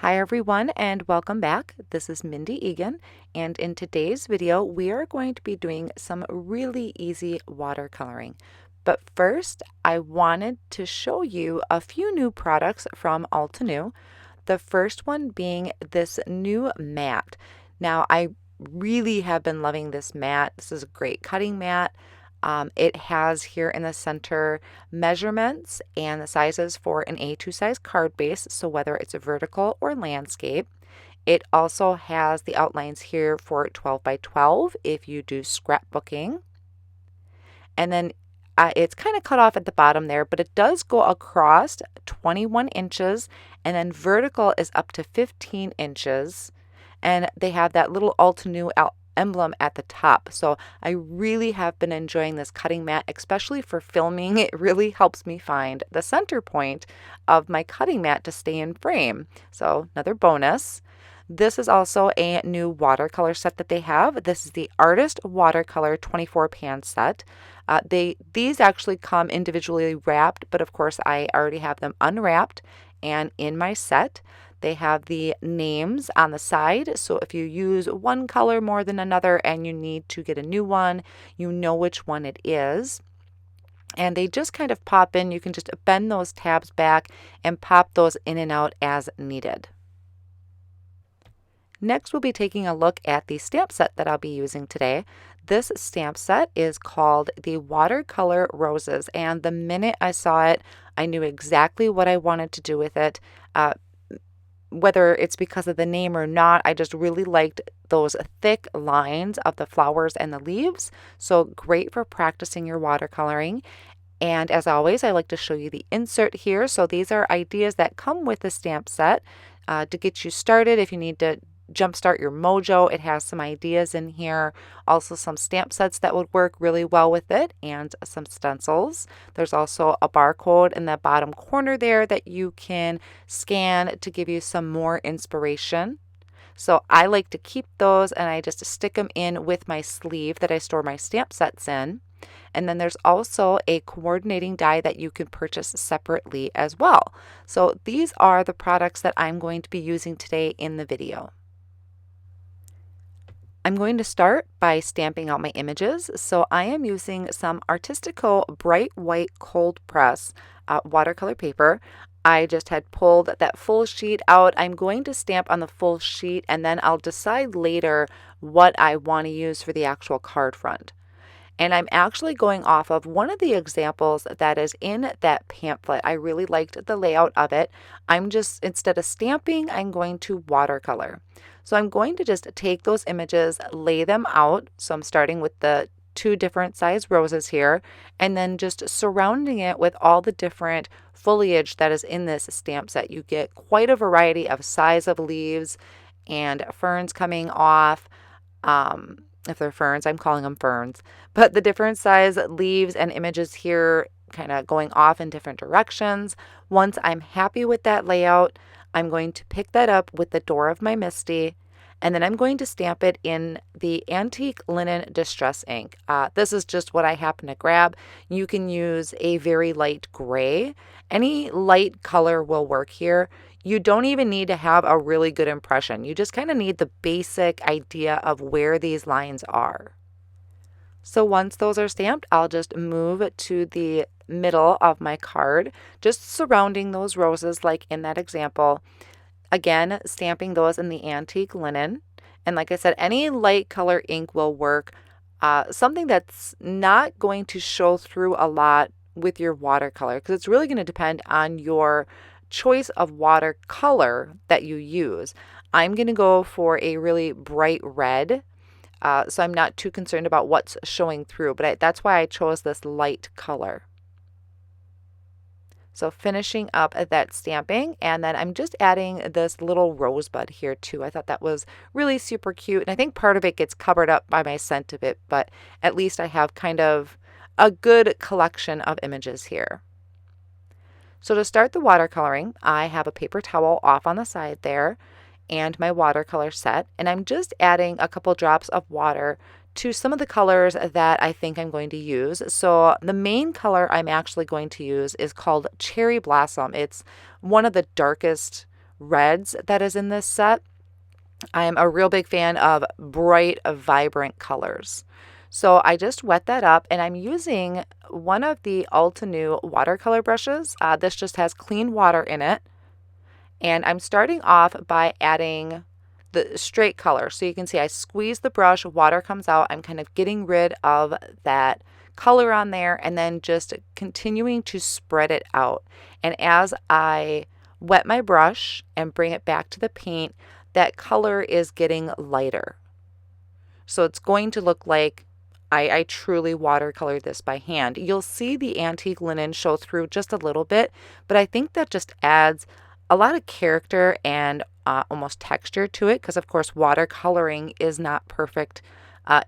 Hi everyone and welcome back. This is Mindy Eggen, and in today's video we are going to be doing some really easy watercoloring. But first I wanted to show you a few new products from Altenew. The first one being this new mat. Now I really have been loving this mat. This is a great cutting mat. It has here in the center measurements and the sizes for an A2 size card base, so whether it's a vertical or landscape. It also has the outlines here for 12 by 12 if you do scrapbooking. And then it's kind of cut off at the bottom there, but it does go across 21 inches, and then vertical is up to 15 inches. And they have that little Altenew emblem at the top. So I really have been enjoying this cutting mat, especially for filming. It really helps me find the center point of my cutting mat to stay in frame. So another bonus. This is also a new watercolor set that they have. This is the Artist Watercolor 24 pan set. These actually come individually wrapped, but of course I already have them unwrapped and in my set. They have the names on the side, so if you use one color more than another and you need to get a new one, you know which one it is. And they just kind of pop in. You can just bend those tabs back and pop those in and out as needed. Next, we'll be taking a look at the stamp set that I'll be using today. This stamp set is called the Watercolor Roses, and the minute I saw it, I knew exactly what I wanted to do with it. Whether it's because of the name or not, I just really liked those thick lines of the flowers and the leaves. So great for practicing your watercoloring. And as always, I like to show you the insert here. So these are ideas that come with the stamp set to get you started. If you need to jumpstart your mojo, it has some ideas in here. Also some stamp sets that would work really well with it, and some stencils. There's also a barcode in the bottom corner there that you can scan to give you some more inspiration. So I like to keep those, and I just stick them in with my sleeve that I store my stamp sets in. And then there's also a coordinating die that you can purchase separately as well. So these are the products that I'm going to be using today in the video. I'm going to start by stamping out my images. So I am using some Artistico Bright White Cold Press watercolor paper. I just had pulled that full sheet out. I'm going to stamp on the full sheet, and then I'll decide later what I want to use for the actual card front. And I'm actually going off of one of the examples that is in that pamphlet. I really liked the layout of it. I'm just, instead of stamping, I'm going to watercolor. So I'm going to just take those images, lay them out. So I'm starting with the two different size roses here, and then just surrounding it with all the different foliage that is in this stamp set. You get quite a variety of size of leaves and ferns coming off. If they're ferns, I'm calling them ferns. But the different size leaves and images here kind of going off in different directions. Once I'm happy with that layout, I'm going to pick that up with the door of my MISTI, and then I'm going to stamp it in the Antique Linen Distress ink. This is just what I happen to grab. You can use a very light gray. Any light color will work here. You don't even need to have a really good impression. You just kind of need the basic idea of where these lines are. So once those are stamped, I'll just move to the middle of my card, just surrounding those roses like in that example. Again, stamping those in the antique linen. And like I said, any light color ink will work. Something that's not going to show through a lot with your watercolor, because it's really going to depend on your choice of watercolor that you use. I'm going to go for a really bright red. So I'm not too concerned about what's showing through, but that's why I chose this light color. So finishing up at that stamping, and then I'm just adding this little rosebud here too. I thought that was really super cute, and I think part of it gets covered up by my scent of it, but at least I have kind of a good collection of images here. So to start the watercoloring, I have a paper towel off on the side there and my watercolor set, and I'm just adding a couple drops of water to some of the colors that I think I'm going to use. So the main color I'm actually going to use is called Cherry Blossom. It's one of the darkest reds that is in this set. I am a real big fan of bright, vibrant colors. So I just wet that up, and I'm using one of the Altenew watercolor brushes. This just has clean water in it. And I'm starting off by adding the straight color. So you can see I squeeze the brush, water comes out. I'm kind of getting rid of that color on there and then just continuing to spread it out. And as I wet my brush and bring it back to the paint, that color is getting lighter. So it's going to look like I truly watercolored this by hand. You'll see the antique linen show through just a little bit, but I think that just adds a lot of character and almost texture to it, because of course watercoloring is not perfect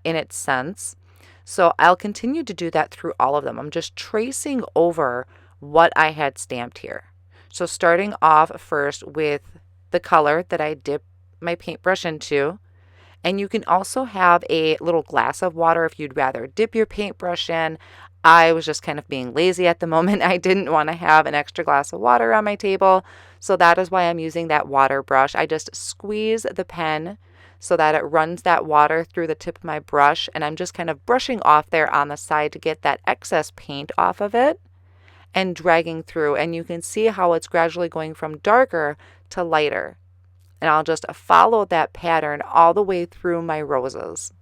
in its sense. So I'll continue to do that through all of them. I'm just tracing over what I had stamped here. So starting off first with the color that I dip my paintbrush into. And you can also have a little glass of water if you'd rather dip your paintbrush in. I was just kind of being lazy at the moment. I didn't want to have an extra glass of water on my table. So that is why I'm using that water brush. I just squeeze the pen so that it runs that water through the tip of my brush. And I'm just kind of brushing off there on the side to get that excess paint off of it and dragging through. And you can see how it's gradually going from darker to lighter. And I'll just follow that pattern all the way through my roses.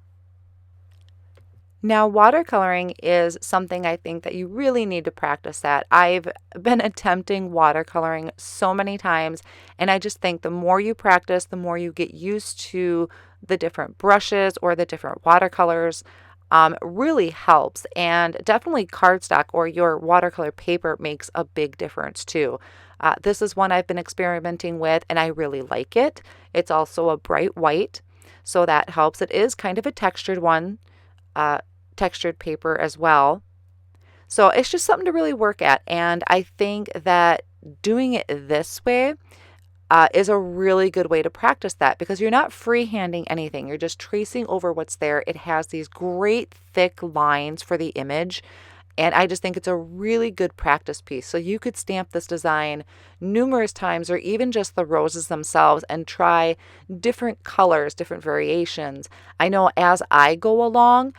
Now, watercoloring is something I think that you really need to practice at. I've been attempting watercoloring so many times, and I just think the more you practice, the more you get used to the different brushes or the different watercolors. Really helps, and definitely cardstock or your watercolor paper makes a big difference too. This is one I've been experimenting with and I really like it. It's also a bright white, so that helps. It is kind of a textured one, textured paper as well. So it's just something to really work at, and I think that doing it this way is a really good way to practice that, because you're not freehanding anything. You're just tracing over what's there. It has these great thick lines for the image, and I just think it's a really good practice piece. So you could stamp this design numerous times, or even just the roses themselves, and try different colors, different variations. I know as I go along,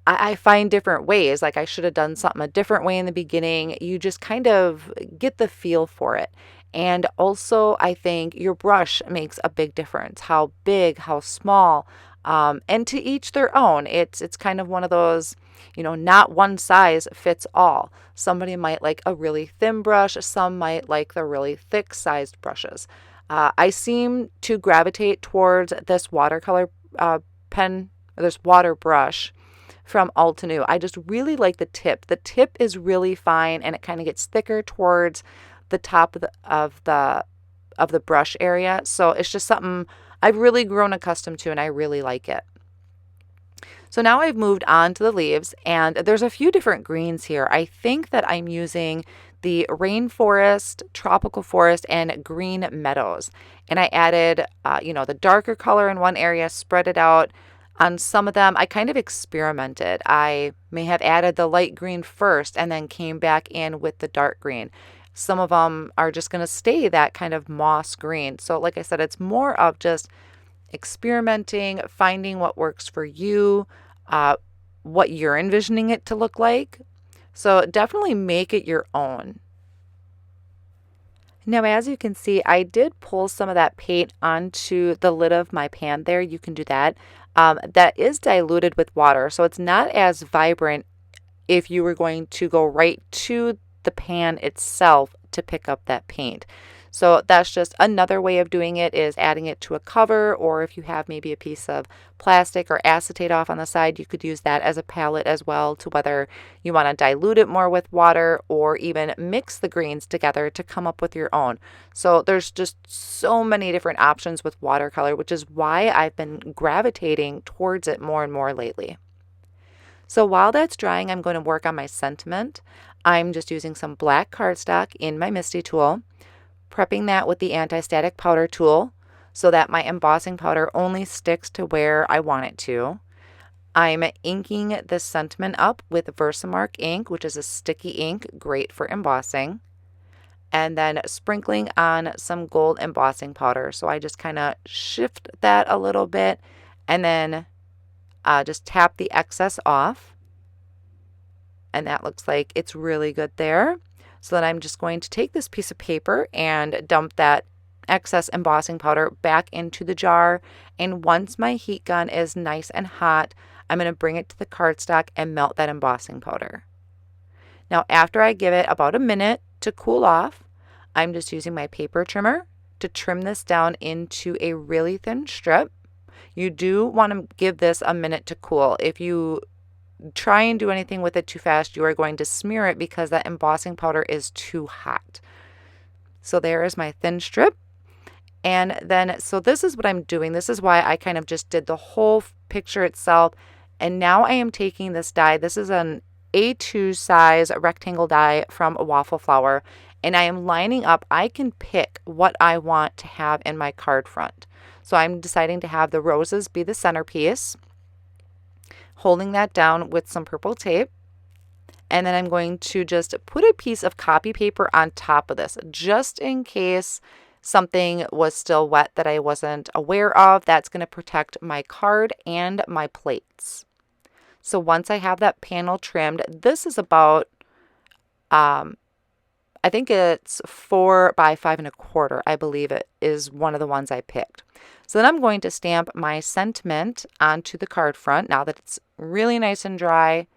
I find different ways. Like I should have done something a different way in the beginning. You just kind of get the feel for it. And also, I think your brush makes a big difference. How big, how small, and to each their own. It's kind of one of those, not one size fits all. Somebody might like a really thin brush. Some might like the really thick sized brushes. I seem to gravitate towards this watercolor pen, or this water brush from Altenew. I just really like the tip. The tip is really fine, and it kind of gets thicker towards the top of the brush area. So it's just something I've really grown accustomed to, and I really like it. So now I've moved on to the leaves, and there's a few different greens here. I think that I'm using the rainforest, tropical forest, and green meadows. And I added, the darker color in one area, spread it out on some of them. I kind of experimented. I may have added the light green first and then came back in with the dark green. Some of them are just going to stay that kind of moss green. So like I said, it's more of just experimenting, finding what works for you, what you're envisioning it to look like. So definitely make it your own. Now, as you can see, I did pull some of that paint onto the lid of my pan there. You can do that. That is diluted with water, so it's not as vibrant if you were going to go right to the pan itself to pick up that paint. So that's just another way of doing it, is adding it to a cover, or if you have maybe a piece of plastic or acetate off on the side, you could use that as a palette as well, to whether you want to dilute it more with water or even mix the greens together to come up with your own. So there's just so many different options with watercolor, which is why I've been gravitating towards it more and more lately. So while that's drying, I'm going to work on my sentiment. I'm just using some black cardstock in my MISTI tool, prepping that with the anti-static powder tool so that my embossing powder only sticks to where I want it to. I'm inking this sentiment up with Versamark ink, which is a sticky ink, great for embossing. and then sprinkling on some gold embossing powder. So I just kind of shift that a little bit and then just tap the excess off. And that looks like it's really good there. So then I'm just going to take this piece of paper and dump that excess embossing powder back into the jar. And once my heat gun is nice and hot, I'm going to bring it to the cardstock and melt that embossing powder. Now, after I give it about a minute to cool off, I'm just using my paper trimmer to trim this down into a really thin strip. You do want to give this a minute to cool. If you try and do anything with it too fast, you are going to smear it because that embossing powder is too hot. So there is my thin strip. And then, so this is what I'm doing. This is why I kind of just did the whole picture itself. And now I am taking this die. This is an A2 size rectangle die from Waffle Flower. And I am lining up. I can pick what I want to have in my card front. So I'm deciding to have the roses be the centerpiece, holding that down with some purple tape. And then I'm going to just put a piece of copy paper on top of this, just in case something was still wet that I wasn't aware of. That's going to protect my card and my plates. So once I have that panel trimmed, this is about, I think it's 4 by 5 1/4. I believe it is one of the ones I picked. So then I'm going to stamp my sentiment onto the card front now that it's really nice and dry.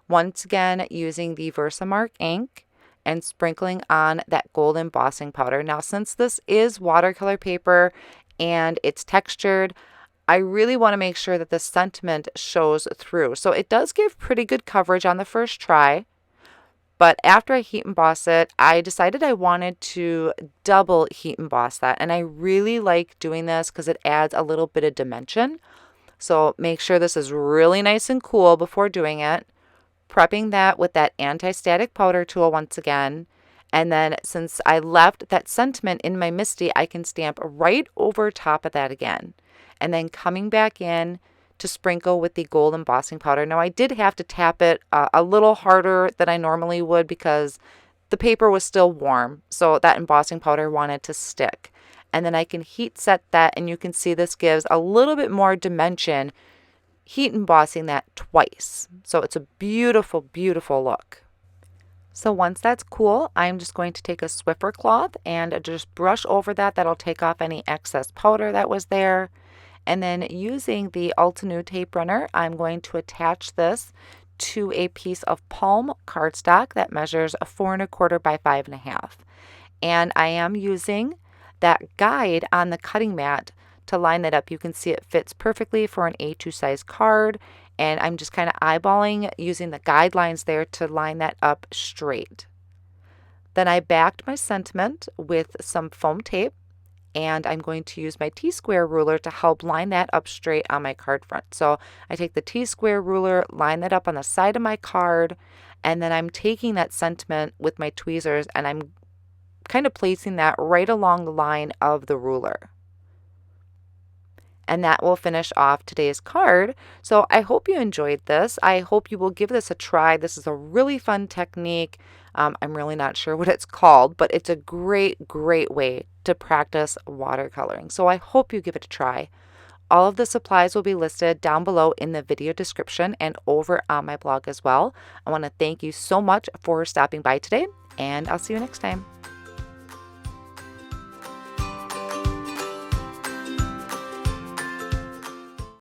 Once again, using the Versamark ink and sprinkling on that gold embossing powder. Now, since this is watercolor paper and it's textured, I really want to make sure that the sentiment shows through. So it does give pretty good coverage on the first try. But after I heat emboss it, I decided I wanted to double heat emboss that. And I really like doing this because it adds a little bit of dimension. So make sure this is really nice and cool before doing it. Prepping that with that anti-static powder tool once again. And then since I left that sentiment in my MISTI, I can stamp right over top of that again. And then coming back in to sprinkle with the gold embossing powder. Now I did have to tap it a little harder than I normally would because the paper was still warm. So that embossing powder wanted to stick. And then I can heat set that, and you can see this gives a little bit more dimension, heat embossing that twice. So it's a beautiful, beautiful look. So once that's cool, I'm just going to take a Swiffer cloth and just brush over that. That'll take off any excess powder that was there. And then using the Altenew tape runner, I'm going to attach this to a piece of palm cardstock that measures 4 1/4 by 5 1/2. And I am using that guide on the cutting mat to line that up. You can see it fits perfectly for an A2 size card. And I'm just kind of eyeballing using the guidelines there to line that up straight. Then I backed my sentiment with some foam tape. And I'm going to use my T-square ruler to help line that up straight on my card front. So I take the T-square ruler, line that up on the side of my card, and then I'm taking that sentiment with my tweezers and I'm kind of placing that right along the line of the ruler. And that will finish off today's card. So I hope you enjoyed this. I hope you will give this a try. This is a really fun technique. I'm really not sure what it's called, but it's a great, great way to practice watercoloring. So I hope you give it a try. All of the supplies will be listed down below in the video description and over on my blog as well. I want to thank you so much for stopping by today, and I'll see you next time.